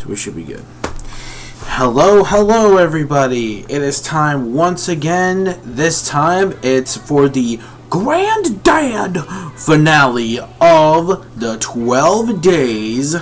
So we should be good. Hello everybody. It is time once again. This time it's for the granddad finale of the 12 days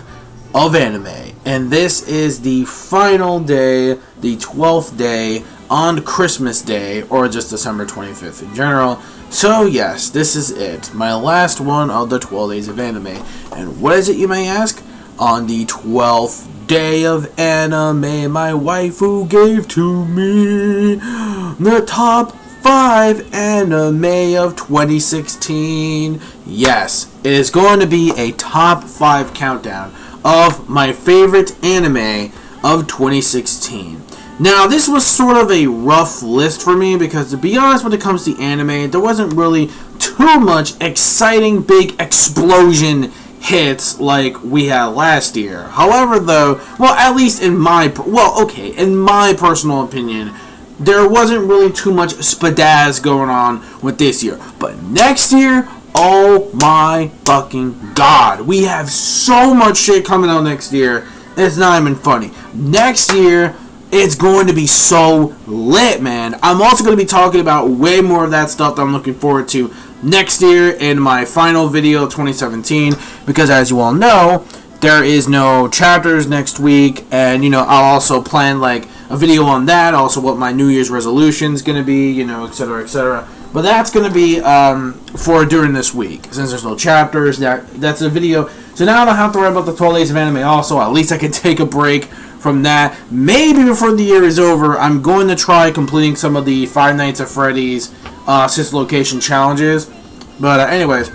of anime. And this is the final day, the 12th day on Christmas Day, or just December 25th in general. So yes, this is it. My last one of the 12 days of anime. And what is it, you may ask? On the 12th day of anime, my waifu gave to me the top 5 anime of 2016. Yes, it is going to be a top 5 countdown of my favorite anime of 2016. Now, this was sort of a rough list for me because, to be honest, when it comes to anime, there wasn't really too much exciting big explosion hits like we had last year. However, though, well, at least in my personal opinion, there wasn't really too much spadazz going on with this year. But next year, oh my fucking god, we have so much shit coming out next year, it's not even funny. Next year, it's going to be so lit, man. I'm also going to be talking about way more of that stuff that I'm looking forward to next year in my final video of 2017, because as you all know, there is no chapters next week, and I'll also plan like a video on that, also what my New Year's resolution is going to be, etc, etc. But that's going to be for during this week, since there's no chapters. That's a video, so now I don't have to worry about the 12 days of anime. Also, at least I can take a break from that. Maybe before the year is over, I'm going to try completing some of the Five Nights at Freddy's 6 location challenges. But anyways,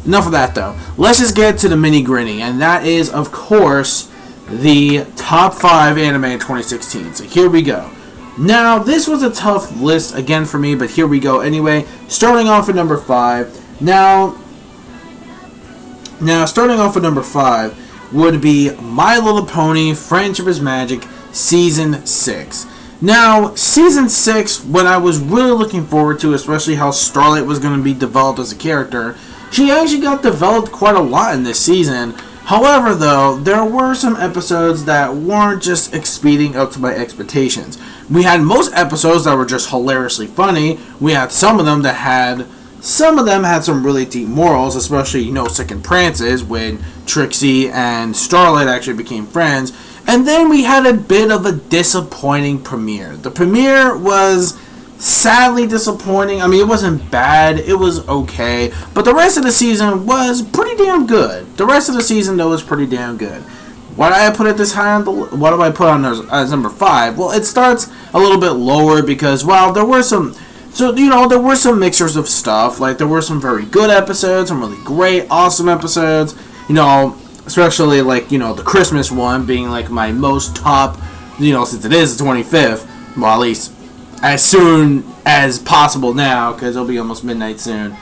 enough of that though. Let's just get to the mini gritty, and that is, of course, the top 5 anime in 2016. So here we go. Now, this was a tough list again for me, but here we go anyway. Starting off at number 5. Now starting off at number 5 would be My Little Pony: Friendship is Magic Season 6. Now, Season 6, what I was really looking forward to, especially how Starlight was going to be developed as a character, she actually got developed quite a lot in this season. However, though, there were some episodes that weren't just exceeding up to my expectations. We had most episodes that were just hilariously funny. We had some of them had some really deep morals, especially, Second Prances, when Trixie and Starlight actually became friends. And then we had a bit of a disappointing premiere. The premiere was sadly disappointing. I mean, it wasn't bad, it was okay, but the rest of the season was pretty damn good. The rest of the season, though, was pretty damn good. Why did I put it this high on what do I put on as number 5? Well, it starts a little bit lower because, well, there were some... So, there were some mixtures of stuff. Like, there were some very good episodes, some really great, awesome episodes. Especially, like, the Christmas one being, like, my most top, since it is the 25th. Well, at least as soon as possible now, because it'll be almost midnight soon.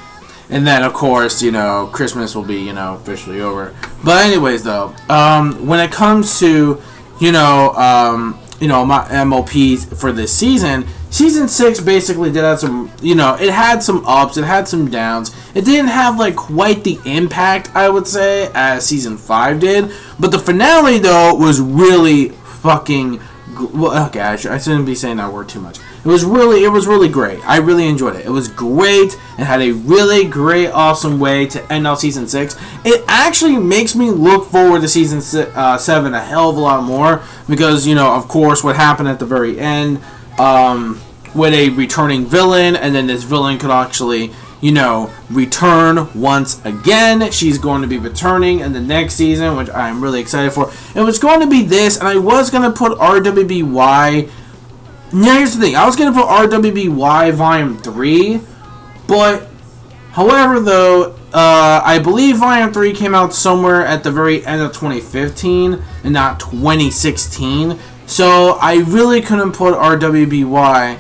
And then, of course, Christmas will be, officially over. But anyways, though, when it comes to, my MOPs for this season, Season 6 basically did have some, it had some ups, it had some downs. It didn't have, like, quite the impact, I would say, as Season 5 did. But the finale, though, was really fucking... Well, okay, I shouldn't be saying that word too much. It was really great. I really enjoyed it. It was great. It had a really great, awesome way to end out Season 6. It actually makes me look forward to Season 7 a hell of a lot more. Because, of course, what happened at the very end... with a returning villain, and then this villain could actually, return once again. She's going to be returning in the next season, which I'm really excited for. It was going to be this, and I was going to put RWBY. Now, here's the thing. I was going to put RWBY Volume 3, but, however, though, I believe Volume 3 came out somewhere at the very end of 2015, and not 2016. So, I really couldn't put RWBY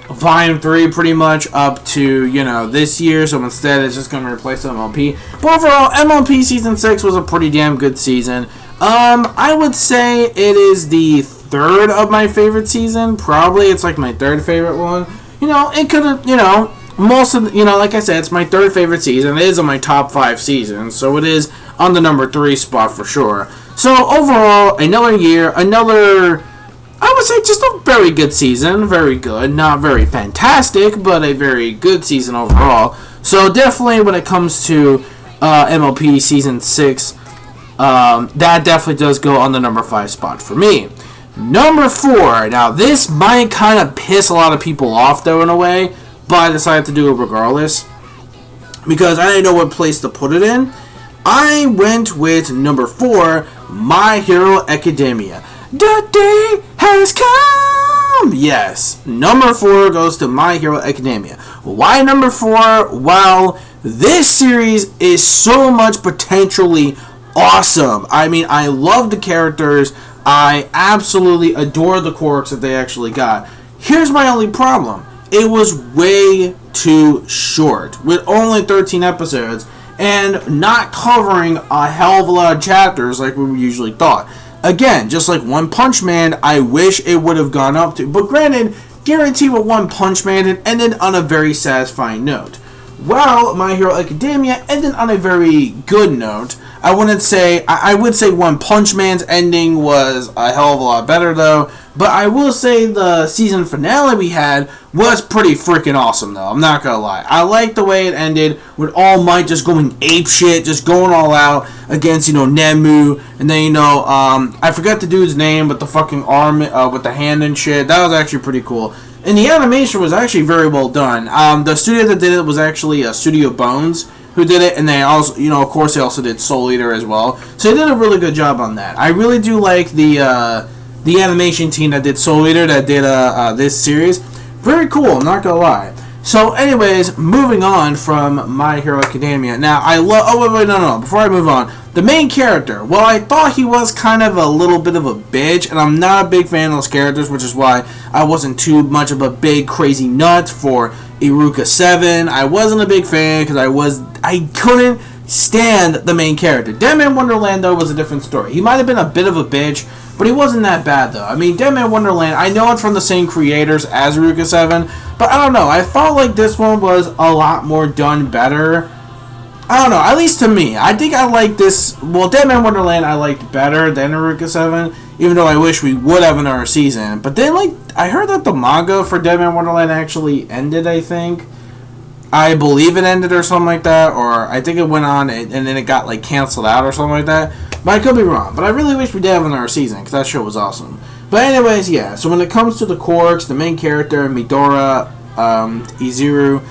Volume 3 pretty much up to, this year. So, instead, it's just going to replace MLP. But overall, MLP Season 6 was a pretty damn good season. I would say it is the 3rd of my favorite season. Probably, it's like my 3rd favorite one. It could have, most of the, like I said, it's my 3rd favorite season. It is on my top 5 seasons. So, it is on the number 3 spot for sure. So overall, another year, another, I would say, just a very good season. Very good, not very fantastic, but a very good season overall. So definitely, when it comes to MLP season 6, that definitely does go on the number 5 spot for me. Number 4. Now, this might kind of piss a lot of people off, though, in a way, but I decided to do it regardless because I didn't know what place to put it in. I went with number 4, My Hero Academia. The day has come! Yes, number 4 goes to My Hero Academia. Why number 4? Well, this series is so much potentially awesome. I mean, I love the characters. I absolutely adore the quirks that they actually got. Here's my only problem. It was way too short, with only 13 episodes, and not covering a hell of a lot of chapters like we usually thought. Again, just like One Punch Man, I wish it would have gone up to, but granted, guarantee with One Punch Man, it ended on a very satisfying note. Well, My Hero Academia ended on a very good note. I wouldn't say, I would say One Punch Man's ending was a hell of a lot better though, but I will say the season finale we had was pretty freaking awesome though, I'm not gonna lie. I like the way it ended with All Might just going apeshit, just going all out against, Nemu, and then, I forgot the dude's name, but the fucking arm, with the hand and shit, that was actually pretty cool. And the animation was actually very well done. The studio that did it was actually Studio Bones, who did it, and they also, of course, they also did Soul Eater as well. So they did a really good job on that. I really do like the animation team that did Soul Eater, that did this series. Very cool, I'm not gonna lie. So, anyways, moving on from My Hero Academia. Now, I love. Oh wait, no. Before I move on, the main character. Well, I thought he was kind of a little bit of a bitch, and I'm not a big fan of those characters, which is why I wasn't too much of a big crazy nut for Iruka 7. I wasn't a big fan because I couldn't stand the main character. Deadman Wonderland, though, was a different story. He might have been a bit of a bitch, but he wasn't that bad, though. I mean, Deadman Wonderland, I know it's from the same creators as Iruka 7, but I don't know. I felt like this one was a lot more done better. I don't know, at least to me. I think I like this. Well, Deadman Wonderland I liked better than Iruka 7, even though I wish we would have another season. But then, I heard that the manga for Deadman Wonderland actually ended, I think. I believe it ended or something like that, or I think it went on and then it got, canceled out or something like that. But I could be wrong. But I really wish we did have another season, because that show was awesome. But anyways, yeah. So when it comes to the quirks, the main character, Midoriya, Izuru,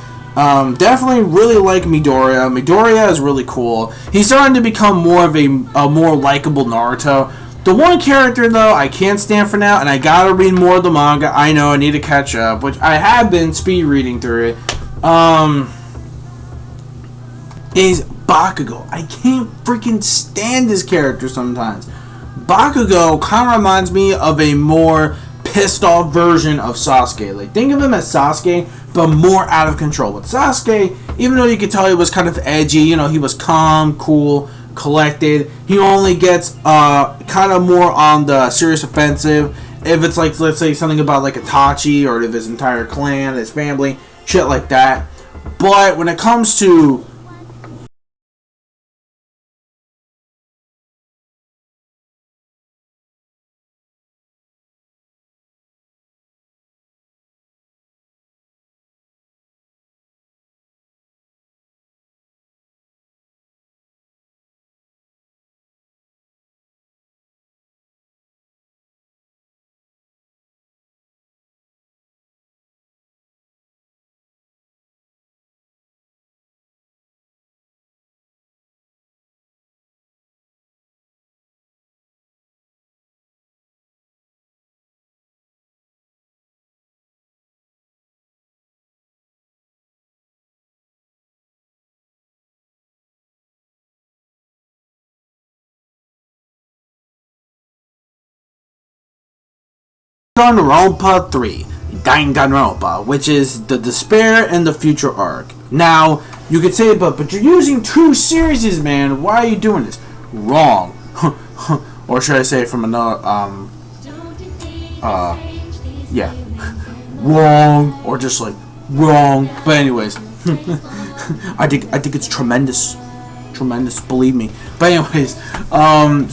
definitely really like Midoriya. Midoriya is really cool. He's starting to become more of a more likable Naruto. The one character, though, I can't stand for now, and I gotta read more of the manga. I know, I need to catch up, which I have been speed reading through it. Is Bakugo. I can't freaking stand this character sometimes. Bakugo kind of reminds me of a more pissed off version of Sasuke. Think of him as Sasuke, but more out of control. With Sasuke, even though you could tell he was kind of edgy, he was calm, cool, collected. He only gets kind of more on the serious offensive if it's let's say something about Itachi or his entire clan, his family, shit like that. But when it comes to Danganronpa 3, Danganronpa, which is the Despair and the Future arc. Now, you could say, but you're using two series, man. Why are you doing this? Wrong. Or should I say it from another, yeah. Wrong. Or just wrong. But anyways, I think it's tremendous. tremendous, believe me. But anyways,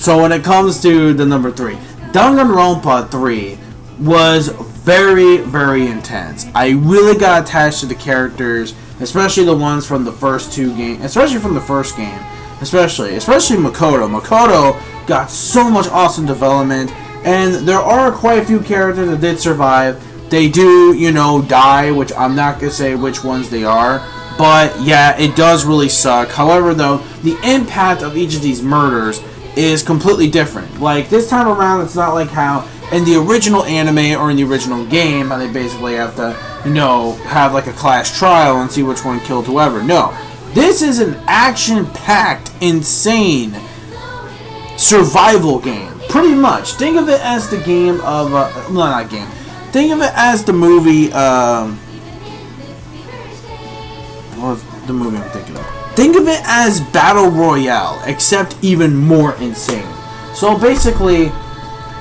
so when it comes to the number 3, Danganronpa 3 was very, very intense. I really got attached to the characters, especially the ones from the first 2 games, especially from the first game, especially Makoto. Makoto got so much awesome development, and there are quite a few characters that did survive. They do, you know, die, which I'm not going to say which ones they are, but yeah, it does really suck. However, though, the impact of each of these murders is completely different. Like, this time around, it's not like how in the original anime or in the original game, how they basically have to, you know, have like a class trial and see which one killed whoever. No, this is an action-packed, insane survival game. Pretty much. Think of it as the game of, no, not game. Think of it as the movie, what's the movie I'm thinking of? Think of it as Battle Royale, except even more insane. So basically,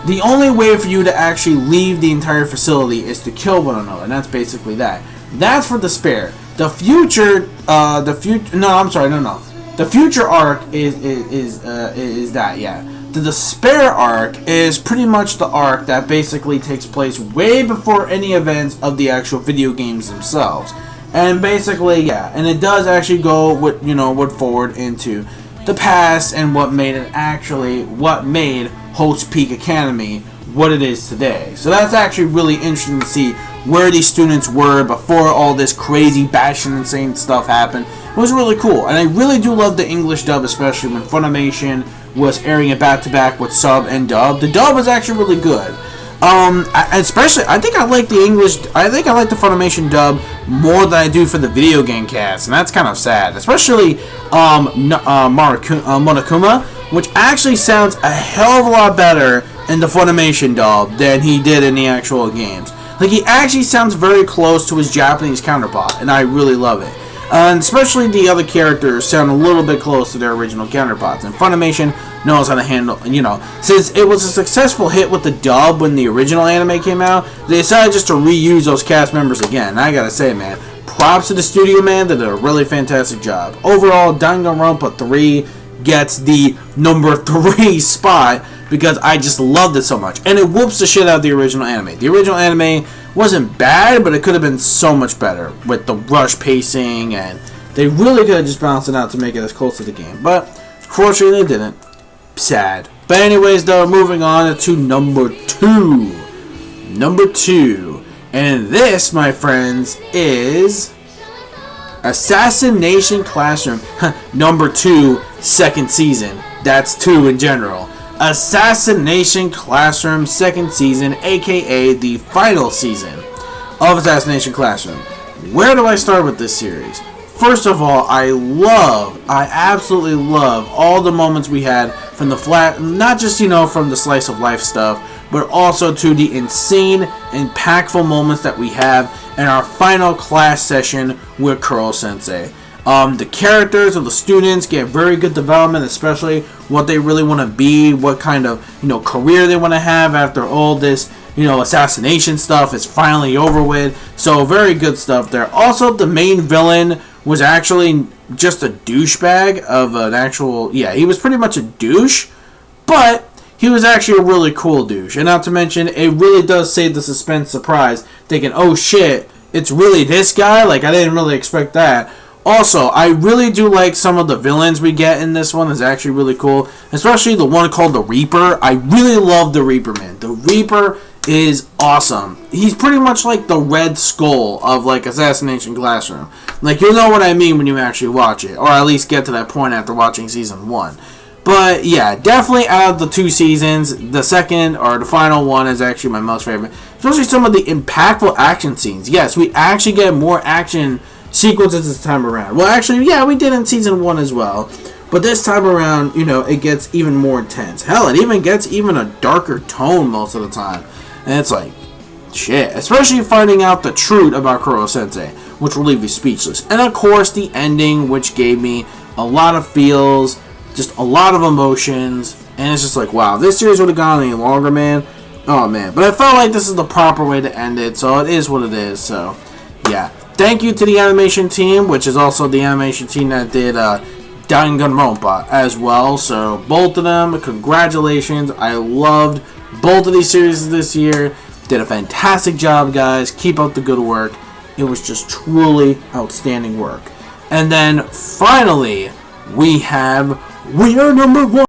the only way for you to actually leave the entire facility is to kill one another, and that's basically that. That's for the spare. The future, the future arc is that, yeah. The despair arc is pretty much the arc that basically takes place way before any events of the actual video games themselves. And basically, yeah, and it does actually go with, you know, forward into the past and what made Host Peak Academy what it is today. So that's actually really interesting to see where these students were before all this crazy, bashing, insane stuff happened. It was really cool, and I really do love the English dub, especially when Funimation was airing it back to back with sub and dub. The dub was actually really good. Especially, I think I like the Funimation dub more than I do for the video game cast, and that's kind of sad. Especially Monokuma, which actually sounds a hell of a lot better in the Funimation dub than he did in the actual games. Like, he actually sounds very close to his Japanese counterpart, and I really love it. And especially the other characters sound a little bit close to their original counterparts. And Funimation knows how to handle, you know, since it was a successful hit with the dub when the original anime came out, they decided just to reuse those cast members again. And I gotta say, man, props to the studio, man. They did a really fantastic job. Overall, Danganronpa 3 gets the number 3 spot because I just loved it so much. And it whoops the shit out of the original anime. The original anime wasn't bad, but it could have been so much better with the rush pacing, and they really could have just balanced it out to make it as close to the game. But, unfortunately, they didn't. Sad. But anyways, though, moving on to number 2. Number 2. And this, my friends, is Assassination Classroom. Number 2, second season. That's 2 in general. Assassination Classroom second season, aka the final season of Assassination Classroom. Where do I start with this series? First of all, I absolutely love all the moments we had from the not just, you know, from the slice of life stuff, but also to the insane, impactful moments that we have in our final class session with Kuro Sensei. The characters of the students get very good development, especially what they really want to be, what kind of, you know, career they want to have after all this, you know, assassination stuff is finally over with. So very good stuff there. Also, the main villain was actually just a douchebag of an actual, yeah, he was pretty much a douche, but he was actually a really cool douche. And not to mention, it really does save the suspense surprise, thinking, oh shit, it's really this guy? Like, I didn't really expect that. Also, I really do like some of the villains we get in this one. It's actually really cool. Especially the one called the Reaper. I really love the Reaper, man. The Reaper is awesome. He's pretty much like the Red Skull of, like, Assassination Classroom. Like, you'll know what I mean when you actually watch it. Or at least get to that point after watching Season 1. But, yeah, definitely out of the 2 seasons, the second, or the final one, is actually my most favorite. Especially some of the impactful action scenes. Yes, we actually get more action sequences this time around. Well, actually, yeah, we did in Season 1 as well. But this time around, you know, it gets even more intense. Hell, it even gets a darker tone most of the time. And it's like, shit. Especially finding out the truth about Kuro Sensei, which will leave you speechless. And of course, the ending, which gave me a lot of feels, just a lot of emotions. And it's just like, wow, if this series would have gone any longer, man. Oh, man. But I felt like this is the proper way to end it, so it is what it is. So, yeah. Thank you to the animation team, which is also the animation team that did Danganronpa as well. So both of them, congratulations. I loved both of these series this year. Did a fantastic job, guys. Keep up the good work. It was just truly outstanding work. And then finally, we are number 1.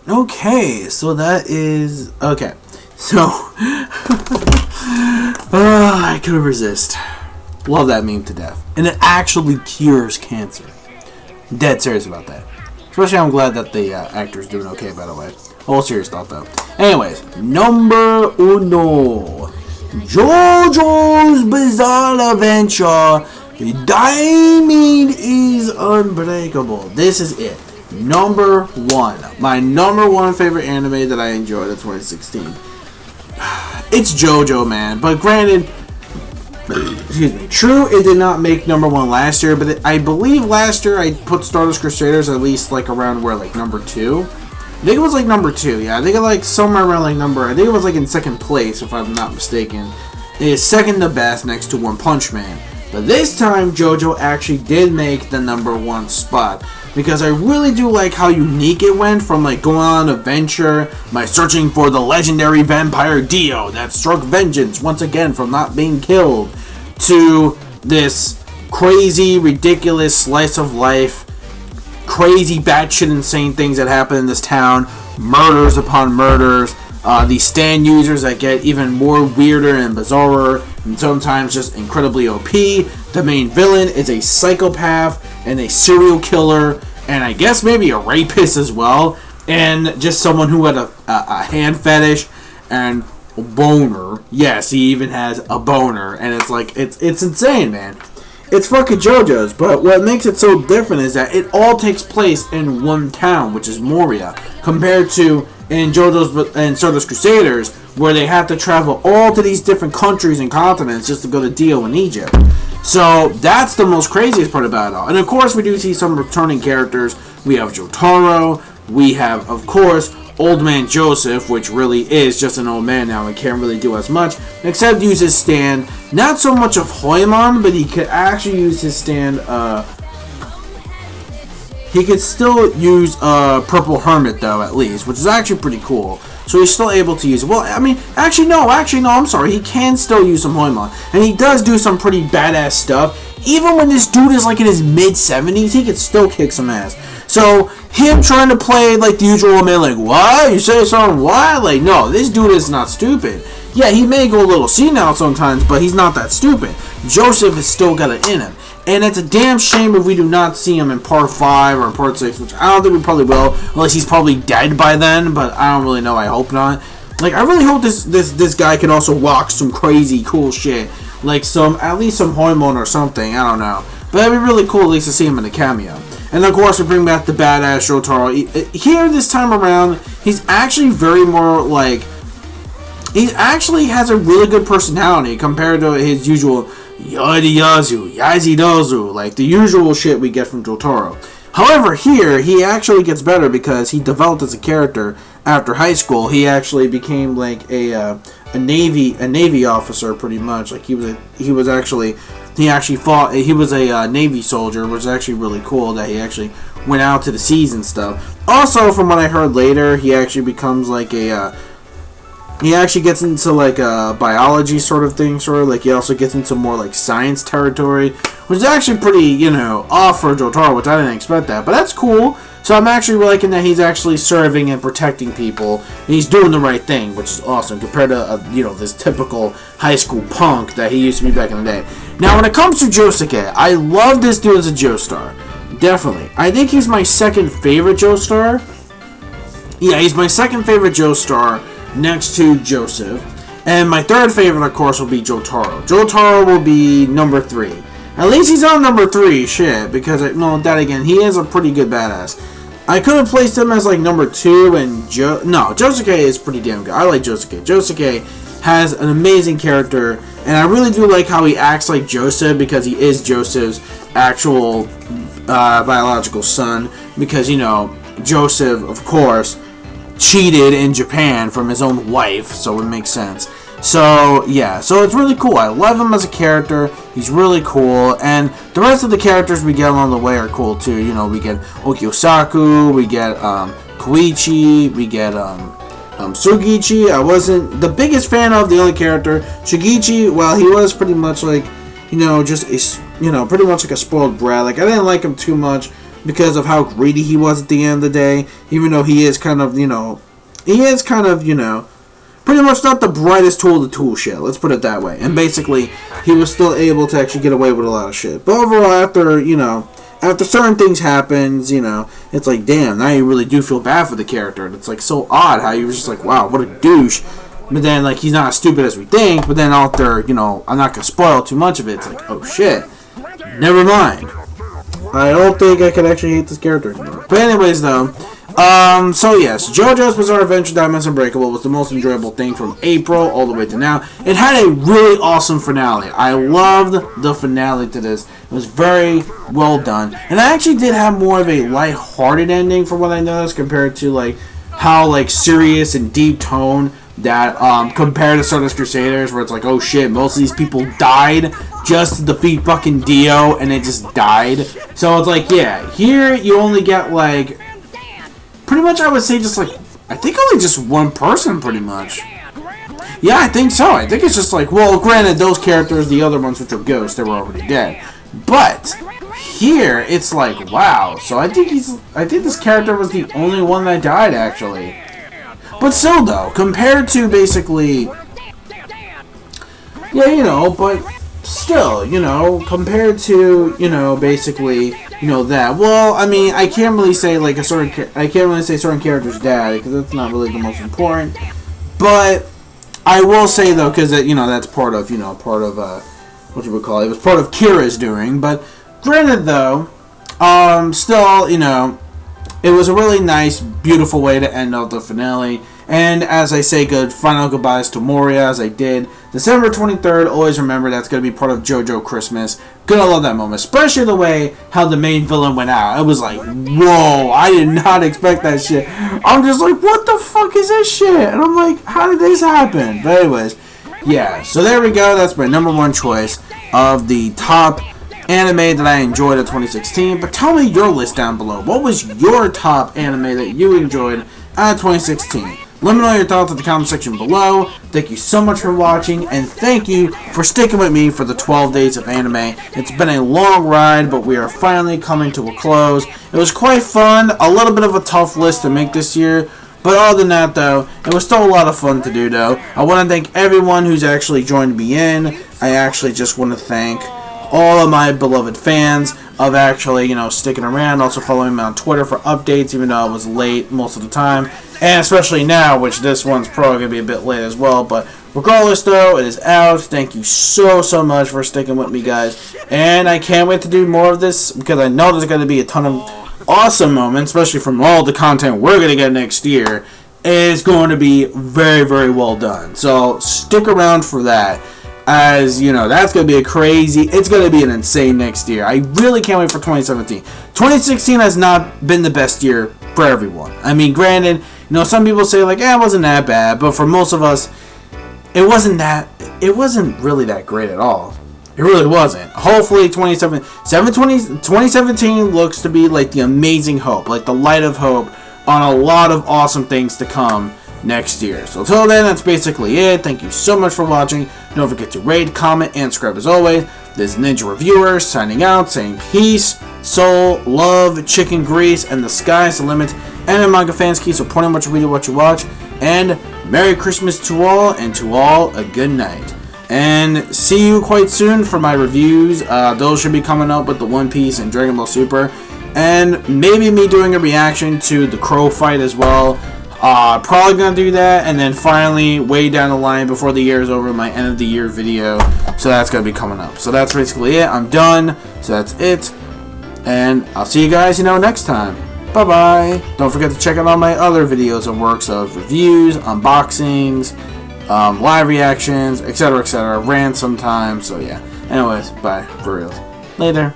Okay, so that is... Okay, so... I couldn't resist. Love that meme to death. And it actually cures cancer. Dead serious about that. Especially I'm glad that the actor's doing okay, by the way. All serious thought, though. Anyways, number 1. JOJO's Bizarre Adventure. Diamond is Unbreakable. This is it. Number 1. My number 1 favorite anime that I enjoyed in 2016. It's JoJo, man. But granted, excuse me. True, it did not make number 1 last year, but I believe last year I put Stardust Crusaders at least like around where, like number 2. I think it was like number 2. Yeah, I think it like somewhere around like number. I think it was like in 2nd place if I'm not mistaken. It is 2nd to best next to One Punch Man. But this time, JoJo actually did make the number 1 spot. Because I really do like how unique it went from like going on an adventure by searching for the legendary vampire Dio that struck vengeance once again from not being killed, to this crazy, ridiculous slice of life, crazy batshit insane things that happen in this town, murders upon murders, these stand users that get even more weirder and bizarrer, and sometimes just incredibly OP. The main villain is a psychopath and a serial killer, and I guess maybe a rapist as well, and just someone who had a hand fetish and a boner. Yes, he even has a boner, and it's like, it's insane, man. It's fucking JoJo's, but what makes it so different is that it all takes place in one town, which is Moria, compared to in JoJo's and Stardust Crusaders, where they have to travel all to these different countries and continents just to go to Dio in Egypt. So that's the most craziest part about it all. And of course, we do see some returning characters. We have Jotaro. We have, of course, Old Man Joseph, which really is just an old man now and can't really do as much, except use his stand. Not so much of Hoemon, but he could actually use his stand. He could still use Purple Hermit, though, at least, which is actually pretty cool. So he's still able to use it. Well, I mean, actually, no, I'm sorry. He can still use some Hoemon. And he does do some pretty badass stuff. Even when this dude is like in his mid-70s, he can still kick some ass. So, him trying to play like the usual man, like, what? You say something, what? Like, no, this dude is not stupid. Yeah, he may go a little senile sometimes, but he's not that stupid. Joseph has still got it in him. And it's a damn shame if we do not see him in part 5 or part 6, which I don't think we probably will, unless he's probably dead by then, but I don't really know, I hope not. Like, I really hope this guy can also walk some crazy cool shit. Like at least some Hoemon or something, I don't know. But that'd be really cool at least to see him in a cameo. And of course we bring back the badass Jotaro. Here this time around, he's actually very more like, he actually has a really good personality compared to his usual Yadiyazu, Yazidozu, like the usual shit we get from Jotaro. However, here, he actually gets better because he developed as a character after high school. He actually became like a Navy officer, pretty much. Like he was a Navy soldier, which is actually really cool that he actually went out to the seas and stuff. Also, from what I heard later, he actually becomes like he actually gets into like a biology sort of thing, like he also gets into more like science territory, which is actually pretty, off for Jotaro, which I didn't expect that, but that's cool. So I'm actually liking that he's actually serving and protecting people, and he's doing the right thing, which is awesome compared to this typical high school punk that he used to be back in the day. Now, when it comes to Josuke, I love this dude as a Joestar, definitely. I think he's my second favorite Joestar. Yeah, he's my second favorite Joestar, next to Joseph. And my third favorite, of course, will be Jotaro. Jotaro will be number 3. At least he's on number 3, shit, because, then again, he is a pretty good badass. I could have placed him as like number 2, and Josuke is pretty damn good. I like Josuke. Josuke has an amazing character, and I really do like how he acts like Joseph, because he is Joseph's actual biological son, because, you know, Joseph, of course, cheated in Japan from his own wife, so it makes sense. So, yeah, so it's really cool. I love him as a character. He's really cool. And the rest of the characters we get along the way are cool, too. You know, we get Okyosaku, we get Koichi, we get Sugichi. I wasn't the biggest fan of the only character. Shugichi, well, he was pretty much like, you know, just a, you know, pretty much like a spoiled brat. Like, I didn't like him too much because of how greedy he was at the end of the day. Even though he is kind of, you know, pretty much not the brightest tool of the tool shed, let's put it that way. And basically, he was still able to actually get away with a lot of shit. But overall, after certain things happens, you know, it's like, damn, now you really do feel bad for the character. And it's like so odd how you was just like, wow, what a douche. But then, like, he's not as stupid as we think. But then after, you know, I'm not going to spoil too much of it. It's like, oh shit, never mind. I don't think I can actually hate this character anymore. But anyways, though, so yes, JoJo's Bizarre Adventure Diamonds Unbreakable was the most enjoyable thing from April all the way to now. It had a really awesome finale. I loved the finale to this. It was very well done. And I actually did have more of a light-hearted ending from what I noticed compared to, like, how, like, serious and deep tone that, compared to Stardust Crusaders, where it's like, oh shit, most of these people died just to defeat fucking Dio, and it just died. So it's like, yeah, here you only get, like, pretty much, I would say just like, I think only just one person, pretty much. Yeah, I think so. I think it's just like, well, granted, those characters, the other ones, which are ghosts, they were already dead. But here, it's like, wow. So I think this character was the only one that died, actually. But still, though, compared to basically, yeah, you know, but still, you know, compared to, you know, basically, you know, that, well, I mean, I can't really say, like, certain characters died, because that's not really the most important, but I will say, though, because, you know, that's part of, what you would call it, was part of Kira's doing, but granted, though, still, you know, it was a really nice, beautiful way to end out the finale. And as I say good final goodbyes to Moria, as I did, December 23rd, always remember that's going to be part of JoJo Christmas. Gonna love that moment, especially the way how the main villain went out. It was like, whoa, I did not expect that shit. I'm just like, what the fuck is this shit? And I'm like, how did this happen? But anyways, yeah, so there we go. That's my number 1 choice of the top anime that I enjoyed in 2016. But tell me your list down below. What was your top anime that you enjoyed out of 2016? Let me know your thoughts in the comment section below. Thank you so much for watching, and thank you for sticking with me for the 12 days of anime. It's been a long ride, but we are finally coming to a close. It was quite fun, a little bit of a tough list to make this year, but other than that, though, it was still a lot of fun to do, though. I want to thank everyone who's actually joined me in. I actually just want to thank all of my beloved fans of actually, you know, sticking around, also following me on Twitter for updates, even though I was late most of the time, and especially now, which this one's probably going to be a bit late as well, but regardless, though, it is out. Thank you so much for sticking with me, guys, and I can't wait to do more of this, because I know there's going to be a ton of awesome moments, especially from all the content we're going to get next year. It's going to be very well done, so stick around for that. As you know, that's going to be it's going to be an insane next year. I really can't wait for 2017. 2016 has not been the best year for everyone. I mean, granted, you know, some people say like, it wasn't that bad, but for most of us, it wasn't really that great at all. It really wasn't. Hopefully 2017 looks to be like the amazing hope, like the light of hope on a lot of awesome things to come next year. So until then, that's basically it. Thank you so much for watching. Don't forget to rate, comment, and subscribe as always. This is Ninja Reviewer signing out, saying peace, soul, love, chicken grease, and the sky's the limit. And manga fans, keep supporting what you read and what you watch. And Merry Christmas to all, and to all a good night. And see you quite soon for my reviews. Those should be coming up with the One Piece and Dragon Ball Super. And maybe me doing a reaction to the Crow fight as well. Probably gonna do that, and then finally, way down the line before the year is over, my end of the year video. So that's gonna be coming up. So that's basically it. I'm done. So that's it, and I'll see you guys, next time. Bye bye. Don't forget to check out all my other videos and works of reviews, unboxings, live reactions, etc., etc. Rants sometimes. So yeah. Anyways, bye for real. Later.